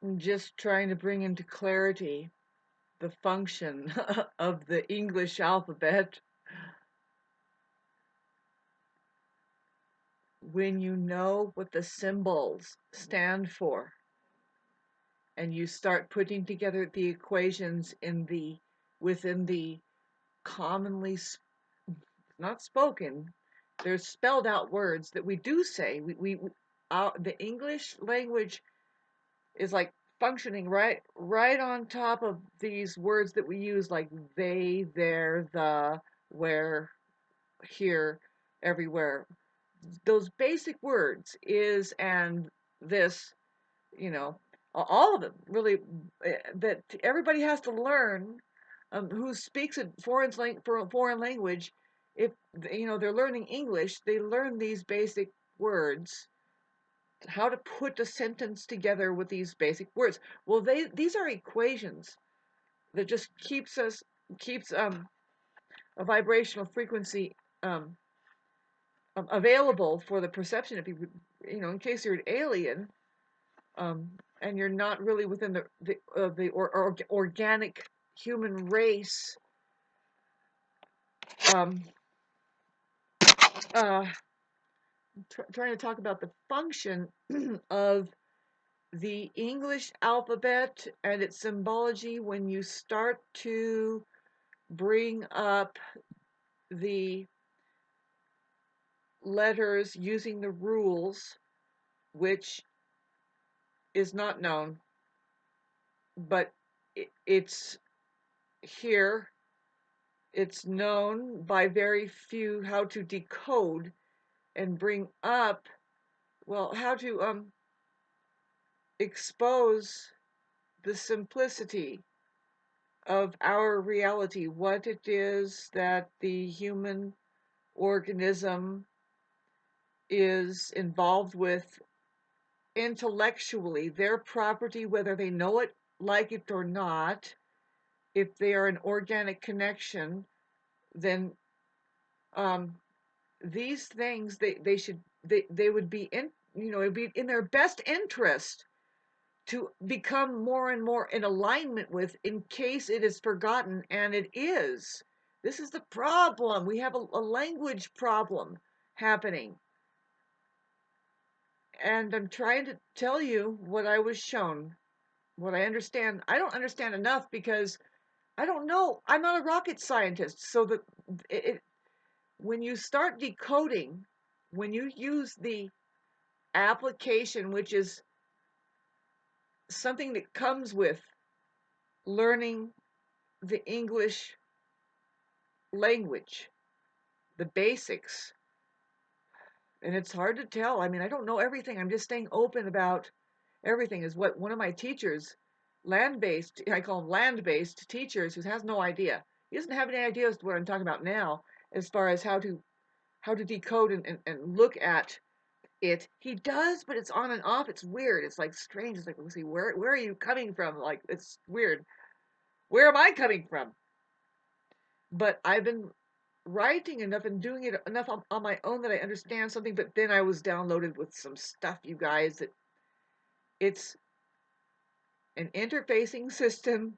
I'm just trying to bring into clarity the function of the English alphabet. When you know what the symbols stand for, and you start putting together the equations within the commonly not spoken, there's spelled out words that we do say. The English language is like functioning right on top of these words that we use, like they, there, the, where, here, everywhere. Those basic words, is, and, this, you know, all of them really, that everybody has to learn, who speaks a foreign language. If they're learning English, they learn these basic words, how to put a sentence together with these basic words. Well, these are equations that just keeps a vibrational frequency um, available for the perception. If in case you're an alien, and you're not really within the organic human race, um, uh, trying to talk about the function of the English alphabet and its symbology. When you start to bring up the letters using the rules, which is not known, but it's here. It's known by very few how to decode and bring up, well, how to expose the simplicity of our reality, what it is that the human organism is involved with intellectually, their property, whether they know it, like it or not. If they are an organic connection, then these things, they would be it'd be in their best interest to become more and more in alignment with, in case it is forgotten. And it is. This is the problem. We have a language problem happening. And I'm trying to tell you what I was shown, what I understand. I don't understand enough because I don't know. I'm not a rocket scientist. So when you start decoding, when you use the application, which is something that comes with learning the English language, the basics, and it's hard to tell. I mean, I don't know everything. I'm just staying open about everything. Is what one of my teachers, land-based, I call them land-based teachers, who has no idea. He doesn't have any idea as to what I'm talking about now, as far as how to decode and look at it. He does, but it's on and off. It's weird. It's like strange. It's like, let's see, where are you coming from? Like, it's weird. Where am I coming from? But I've been writing enough and doing it enough on my own that I understand something. But then I was downloaded with some stuff, you guys, that it's an interfacing system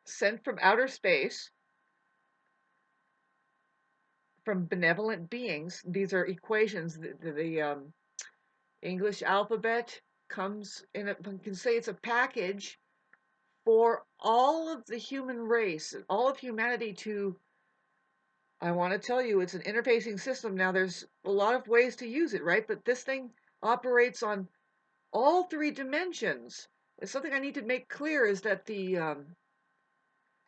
sent from outer space, from benevolent beings. These are equations. The English alphabet comes in you can say it's a package for all of the human race, all of humanity to. I want to tell you, it's an interfacing system. Now, there's a lot of ways to use it, right? But this thing operates on all three dimensions. It's something I need to make clear, is that the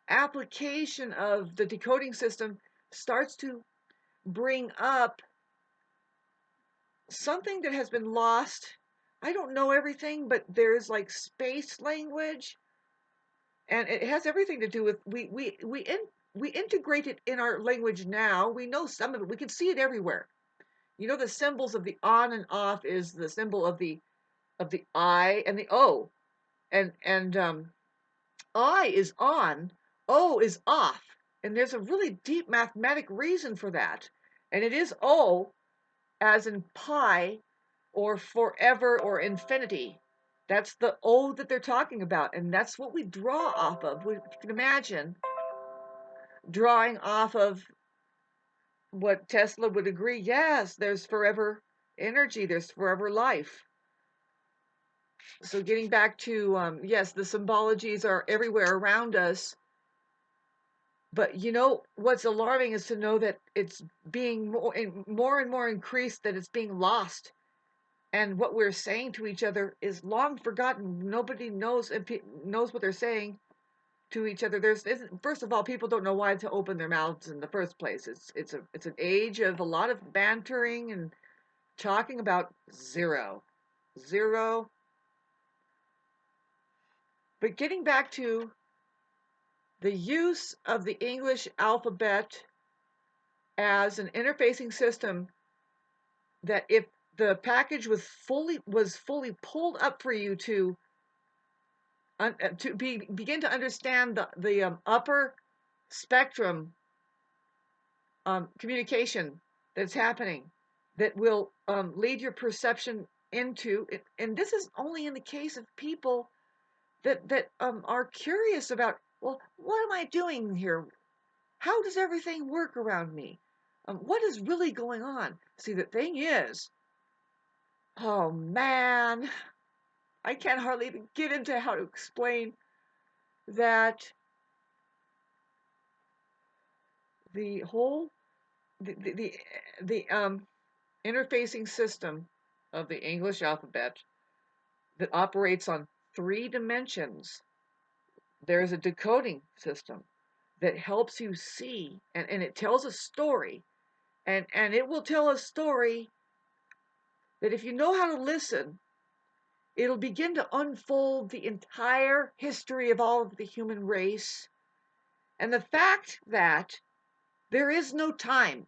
application of the decoding system starts to bring up something that has been lost. I don't know everything, but there's like space language, and it has everything to do with we integrate it in our language now. We know some of it. We can see it everywhere. The symbols of the on and off is the symbol of the I and the O, and I is on, O is off, and there's a really deep mathematic reason for that, and it is O, as in pi, or forever, or infinity. That's the O that they're talking about, and that's what we draw off of. You can imagine drawing off of what Tesla would agree. Yes, there's forever energy, there's forever life. So getting back to, yes, the symbologies are everywhere around us. But you know, what's alarming is to know that it's being more and more increased, that it's being lost. And what we're saying to each other is long forgotten. Nobody knows what they're saying to each other. First of all, people don't know why to open their mouths in the first place. It's an age of a lot of bantering and talking about zero. But getting back to the use of the English alphabet as an interfacing system, that if the package was fully pulled up for you to begin to understand the upper spectrum communication that's happening, that will lead your perception into it. And this is only in the case of people that are curious about, well, what am I doing here? How does everything work around me? What is really going on? See, the thing is, oh man, I can't hardly even get into how to explain that the whole the interfacing system of the English alphabet that operates on 3 dimensions. There's a decoding system that helps you see, and it tells a story, and it will tell a story that if you know how to listen, it'll begin to unfold the entire history of all of the human race, and the fact that there is no time.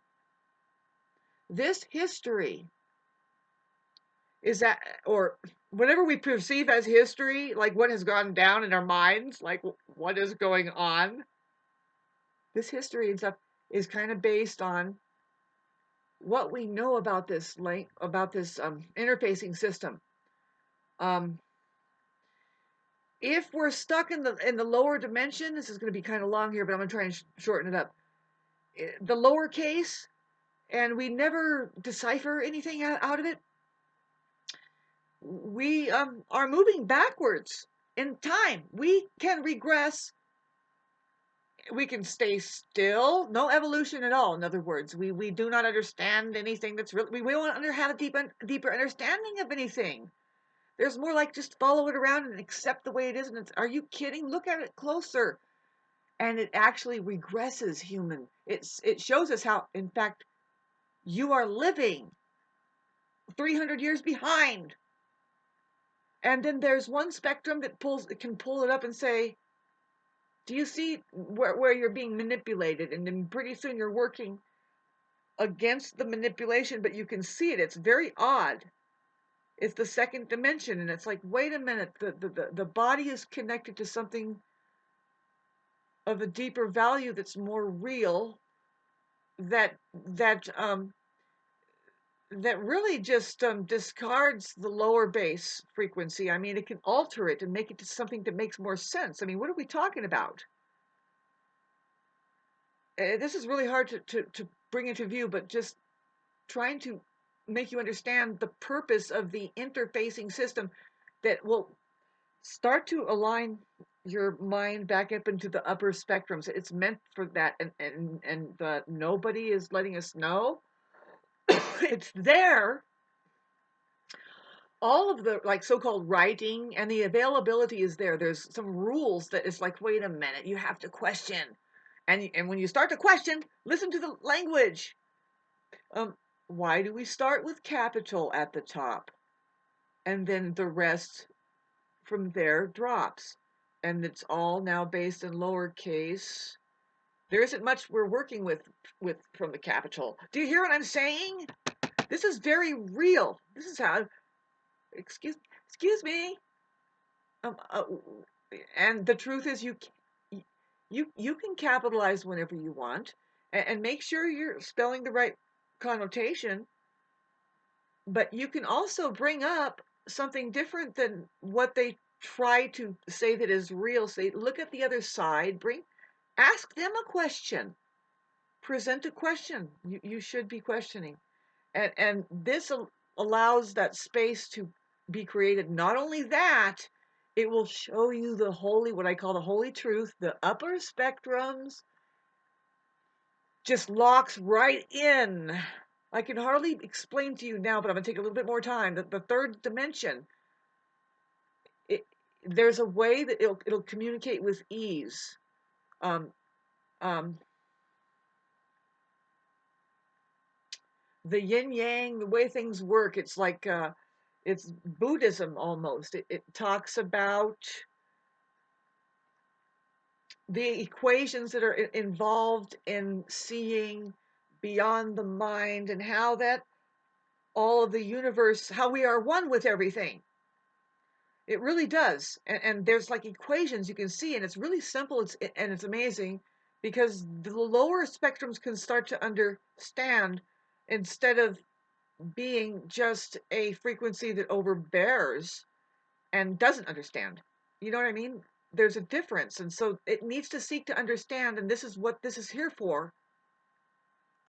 This history is that, or whatever we perceive as history, like what has gone down in our minds, like what is going on, this history and stuff is kind of based on what we know about this interfacing system. If we're stuck in the lower dimension, this is going to be kind of long here, but I'm going to try and shorten it up. The lowercase, and we never decipher anything out of it. We are moving backwards in time. We can regress. We can stay still. No evolution at all. In other words, we do not understand anything that's really. We don't have a deeper understanding of anything. There's more like just follow it around and accept the way it is. And it's, are you kidding? Look at it closer. And it actually regresses human. It shows us how, in fact, you are living 300 years behind. And then there's one spectrum that can pull it up and say, do you see where you're being manipulated? And then pretty soon you're working against the manipulation, but you can see it. It's very odd. It's the second dimension, and it's like, wait a minute, the body is connected to something of a deeper value that's more real, that really just discards the lower base frequency. I mean, it can alter it and make it to something that makes more sense. I mean, what are we talking about? This is really hard to bring into view, but just trying to make you understand the purpose of the interfacing system that will start to align your mind back up into the upper spectrums. It's meant for that, and nobody is letting us know. It's there. All of the like so-called writing and the availability is there. There's some rules that it's like, wait a minute, you have to question. And when you start to question, listen to the language. Why do we start with capital at the top? And then the rest from there drops. And it's all now based in lowercase. There isn't much we're working with from the capital. Do you hear what I'm saying? This is very real. This is how, excuse me. And the truth is, you can capitalize whenever you want, and make sure you're spelling the right connotation. But you can also bring up something different than what they try to say that is real. Say, look at the other side, ask them a question, present a question. You should be questioning. And this allows that space to be created. Not only that, it will show you the holy, what I call the holy truth, the upper spectrums, just locks right in. I can hardly explain to you now, but I'm going to take a little bit more time. The third dimension, it, there's a way that it'll communicate with ease. Um, um, the yin yang, the way things work, it's like it's Buddhism almost. It talks about the equations that are involved in seeing beyond the mind, and how that all of the universe, how we are one with everything. It really does. And there's like equations you can see, and it's really simple. It's amazing, because the lower spectrums can start to understand, instead of being just a frequency that overbears and doesn't understand. You know what I mean? There's a difference. And so it needs to seek to understand. And this is what this is here for.